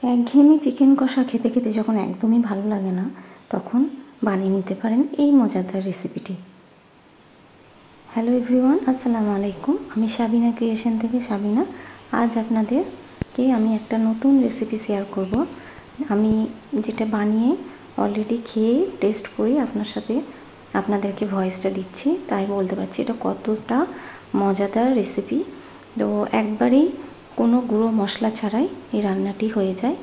একঘেয়েমি চিকেন কষা খেতে খেতে যখন একদমই ভালো লাগে না, তখন বানিয়ে নিতে পারেন এই মজাদার রেসিপিটি। হ্যালো এভরিওয়ান, আসসালামু আলাইকুম। আমি সাবিনা ক্রিয়েশন থেকে সাবিনা। আজ আপনাদেরকে আমি একটা নতুন রেসিপি শেয়ার করব। আমি যেটা বানিয়ে অলরেডি খেয়ে টেস্ট করে আপনাদেরকে ভয়েসটা দিচ্ছি, তাই বলতে পারছি এটা কতটা মজাদার রেসিপি। তো একবারেই কোনো গুঁড়ো মশলা ছাড়াই এই রান্নাটি হয়ে যায়।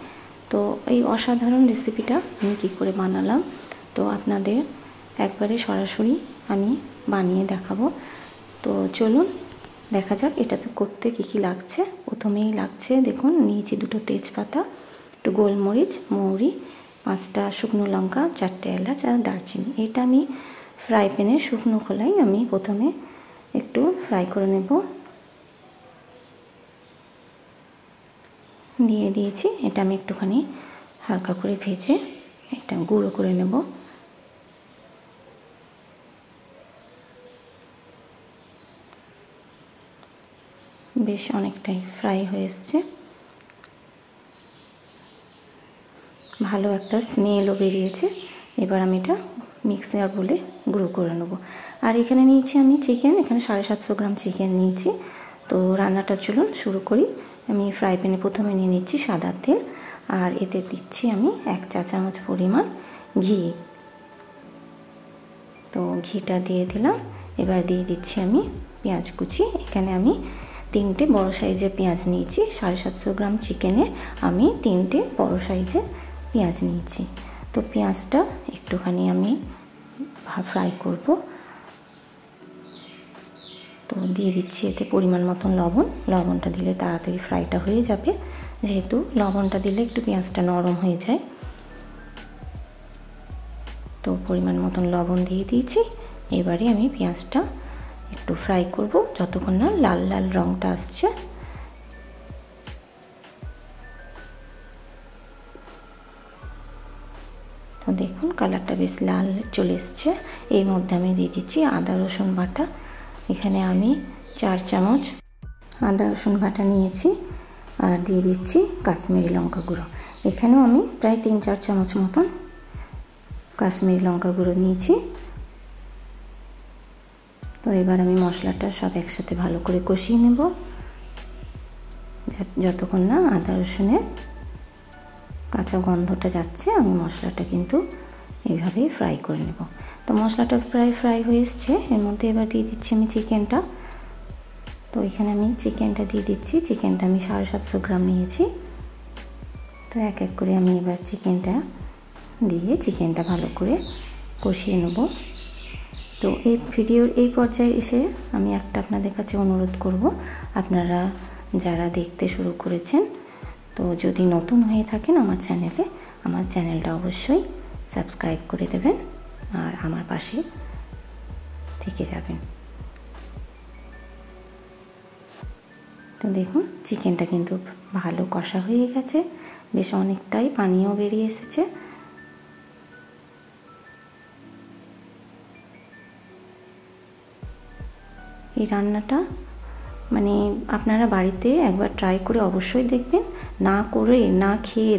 তো এই অসাধারণ রেসিপিটা আমি কী করে বানালাম, তো আপনাদের একবারে সরাসরি আমি বানিয়ে দেখাবো। তো চলুন দেখা যাক এটাতে করতে কী কী লাগছে। প্রথমেই লাগছে, দেখুন নিয়েছি 2টো তেজপাতা, একটু গোলমরিচ, মৌরি, 5টা শুকনো লঙ্কা, 4টে এলাচ আর দারচিনি। এটা আমি ফ্রাই প্যানে শুকনো খোলাই আমি প্রথমে একটু ফ্রাই করে নেব। দিয়ে দিয়েছি, এটা আমি একটুখানি হালকা করে ভেজে এটা গুঁড়ো করে নেব। বেশ অনেকটাই ফ্রাই হয়ে এসছে, ভালো একটা স্মেলও বেরিয়েছে। এবার আমি এটা মিক্সার বলে গুঁড়ো করে নেব। আর এখানে নিয়েছি আমি চিকেন, এখানে 750 গ্রাম চিকেন নিয়েছি। তো রান্নাটা চলুন শুরু করি। আমি ফ্রাই প্যানে প্রথমে নিয়ে নিচ্ছি সাদা তেল, আর এতে দিচ্ছি আমি 1 চা চামচ পরিমাণ ঘি। তো ঘিটা দিয়ে দিলাম। এবার দিয়ে দিচ্ছি আমি পেঁয়াজ কুচি। এখানে আমি 3টে বড় সাইজের পেঁয়াজ নিয়েছি। 750 গ্রাম চিকেনে আমি 3টে বড় সাইজের পেঁয়াজ নিয়েছি। তো পেঁয়াজটা একটুখানি আমি ফ্রাই করব। তো দিয়ে দিচ্ছি এতে পরিমাণ মতন লবণ। লবণটা দিলে তাড়াতাড়ি ফ্রাইটা হয়ে যাবে, যেহেতু লবণটা দিলে একটু পেঁয়াজটা নরম হয়ে যায়। তো পরিমাণ মতন লবণ দিয়ে দিয়েছি। এবারে আমি পেঁয়াজটা একটু ফ্রাই করব যতক্ষণ না লাল লাল রঙটা আসছে। তো দেখুন কালারটা বেশ লাল চলে এসছে। এর মধ্যে আমি দিয়ে দিচ্ছি আদা রসুন বাটা। এখানে আমি 4 চামচ আদা রসুন বাটা নিয়েছি। আর দিয়ে দিচ্ছি কাশ্মীরি লঙ্কা গুঁড়ো। এখানেও আমি প্রায় 3-4 চামচ মতন কাশ্মীরি লঙ্কা গুঁড়ো নিয়েছি। তো এবার আমি মশলাটা সব একসাথে ভালো করে কষিয়ে নেব যতক্ষণ না আদা রসুনের কাঁচা গন্ধটা যাচ্ছে। আমি মশলাটা কিন্তু এইভাবেই ফ্রাই করে নেব। তো মশলাটা প্রায় ফ্রাই হয়ে এসছে। এর মধ্যে এবার দিয়ে দিচ্ছি আমি চিকেনটা। তো এখানে আমি চিকেনটা দিয়ে দিচ্ছি। চিকেনটা আমি 750 গ্রাম নিয়েছি। তো এক এক করে আমি এবার চিকেনটা দিয়ে চিকেনটা ভালো করে কষিয়ে নেব। তো এই ভিডিওর এই পর্যায়ে এসে আমি একটা আপনাদের কাছে অনুরোধ করব, আপনারা যারা দেখতে শুরু করেছেন, তো যদি নতুন হয়ে থাকেন আমার চ্যানেলটা অবশ্যই সাবস্ক্রাইব করে দেবেন আর আমার পাশে থেকে যাবেন। তো দেখুন চিকেনটা কিন্তু ভালো কষা হয়ে গেছে, বেশ অনেকটাই পানিও বেরিয়ে এসেছে। এই রান্নাটা মানে আপনারা বাড়িতে একবার ট্রাই করে অবশ্যই দেখবেন। না খেয়ে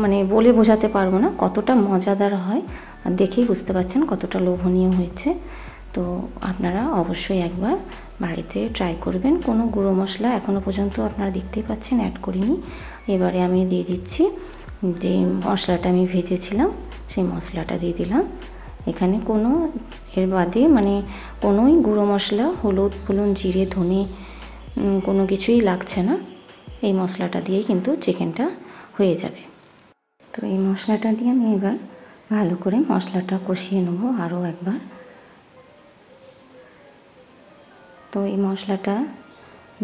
মানে বলে বোঝাতে পারবো না কতটা মজাদার হয়। আর দেখেই বুঝতে পারছেন কতটা লোভনীয় হয়েছে। তো আপনারা অবশ্যই একবার বাড়িতে ট্রাই করবেন। কোনো গুঁড়ো মশলা এখনও পর্যন্ত আপনারা দেখতেই পাচ্ছেন অ্যাড করিনি। এবারে আমি দিয়ে দিচ্ছি যে মশলাটা আমি ভেজেছিলাম, সেই মশলাটা দিয়ে দিলাম। এখানে কোনো এর বাদে মানে কোনোই গুঁড়ো মশলা, হলুদ, জিরে, ধনে কোনো কিছুই লাগছে না। এই মশলাটা দিয়েই কিন্তু চিকেনটা হয়ে যাবে। তো এই মশলাটা দিয়ে আমি এবার ভালো করে মশলাটা কষিয়ে নেব আরও একবার। তো এই মশলাটা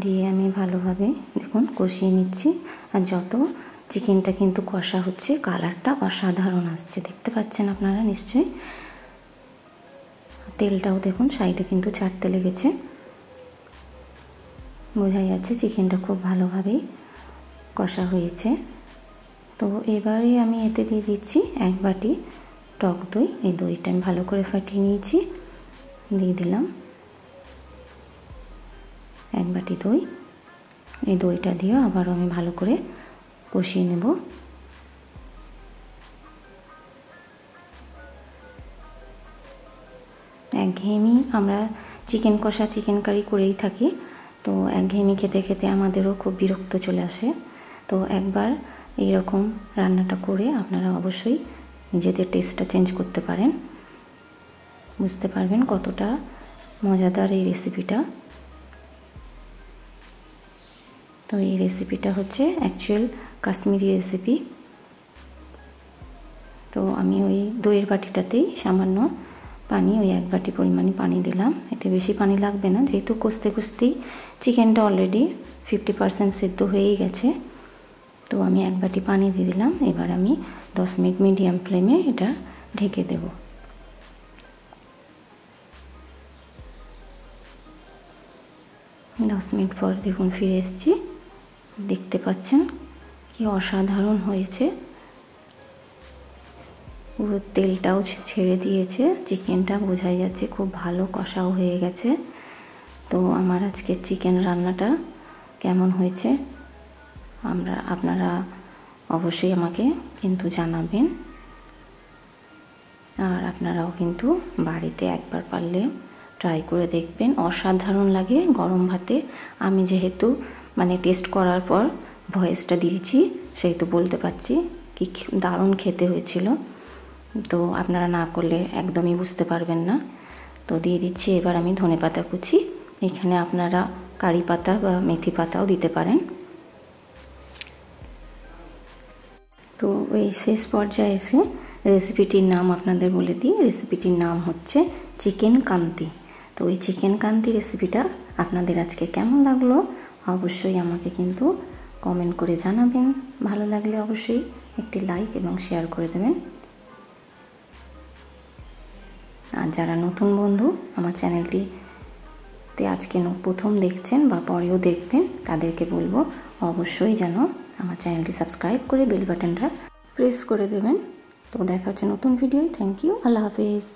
দিয়ে আমি ভালোভাবে দেখুন কষিয়ে নিচ্ছি। আর যত চিকেনটা কিন্তু কষা হচ্ছে কালারটা অসাধারণ আসছে, দেখতে পাচ্ছেন আপনারা নিশ্চয়ই। তেলটাও দেখুন সাইডে কিন্তু ছাড়তে লেগেছে, বোঝা যাচ্ছে চিকেনটা খুব ভালোভাবেই কষা হয়েছে। তো এবারে আমি এতে দিয়ে দিচ্ছি 1 বাটি টক দই। এই দইটা আমি ভালো করে ফাটিয়ে নিয়েছি, দিয়ে দিলাম 1 বাটি দই। এই দইটা দিয়ে আবারও আমি ভালো করে কষিয়ে নেব। একঘেয়েমি আমরা চিকেন কষা চিকেন কারি করেই থাকি, তো একঘেয়েমি খেতে খেতে আমাদেরও খুব বিরক্ত চলে আসে। তো একবার এইরকম রান্নাটা করে আপনারা অবশ্যই নিজেদের টেস্টটা চেঞ্জ করতে পারেন, বুঝতে পারবেন কতটা মজাদার এই রেসিপিটা। তো এই রেসিপিটা হচ্ছে অ্যাকচুয়াল কাশ্মীরি রেসিপি। তো আমি ওই দইয়ের বাটিটাতেই সামান্য পানি, ওই 1 বাটি পরিমাণে পানি দিলাম। এতে বেশি পানি লাগবে না, যেহেতু কষতে কষতেই চিকেনটা অলরেডি 50% সেদ্ধ হয়েই গেছে। তো আমি 1 বাটি পানি দিয়ে দিলাম। এবার আমি 10 মিনিট মিডিয়াম ফ্লেমে এটা ঢেকে দেব। দশ মিনিট পর দেখুন ফিরে এসেছি, দেখতে পাচ্ছেন কি অসাধারণ হয়েছে। পুরো তেলটাও ছেড়ে দিয়েছে, চিকেনটা বোঝাই যাচ্ছে খুব ভালো কষাও হয়ে গেছে। তো আমার আজকে চিকেন রান্নাটা কেমন হয়েছে আপনারা অবশ্যই আমাকে কিন্তু জানাবেন। আর আপনারাও কিন্তু বাড়িতে একবার পারলে ট্রাই করে দেখবেন, অসাধারণ লাগে গরম ভাতে। আমি যেহেতু টেস্ট করার পর ভয়েসটা দিয়েছি, সেহেতু বলতে পারছি কি দারুণ খেতে হয়েছিল। তো আপনারা না করলে একদমই বুঝতে পারবেন না। তো দিয়ে দিচ্ছি এবার আমি ধনেপাতা কুচি, এখানে আপনারা কারি পাতা বা মেথি পাতাও দিতে পারেন। তো এই শেষ পর্যায়ে এসে রেসিপিটির নাম আপনাদের বলে দিই। রেসিপিটির নাম হচ্ছে চিকেন কান্তি। তো এই চিকেন কান্তি রেসিপিটা আপনাদের আজকে কেমন লাগলো অবশ্যই আমাকে কিন্তু কমেন্ট করে জানাবেন। ভালো লাগলে অবশ্যই একটি লাইক এবং শেয়ার করে দেবেন। আর যারা নতুন বন্ধু আমার চ্যানেলটিতে আজকে প্রথম দেখছেন বা পরেও দেখবেন, তাদেরকে বলবো অবশ্যই যেন আমার চ্যানেলটি সাবস্ক্রাইব করে বেল বাটনটা প্রেস করে দেবেন। তো দেখা হচ্ছে নতুন ভিডিওয়। থ্যাংক ইউ, আল্লাহ হাফেজ।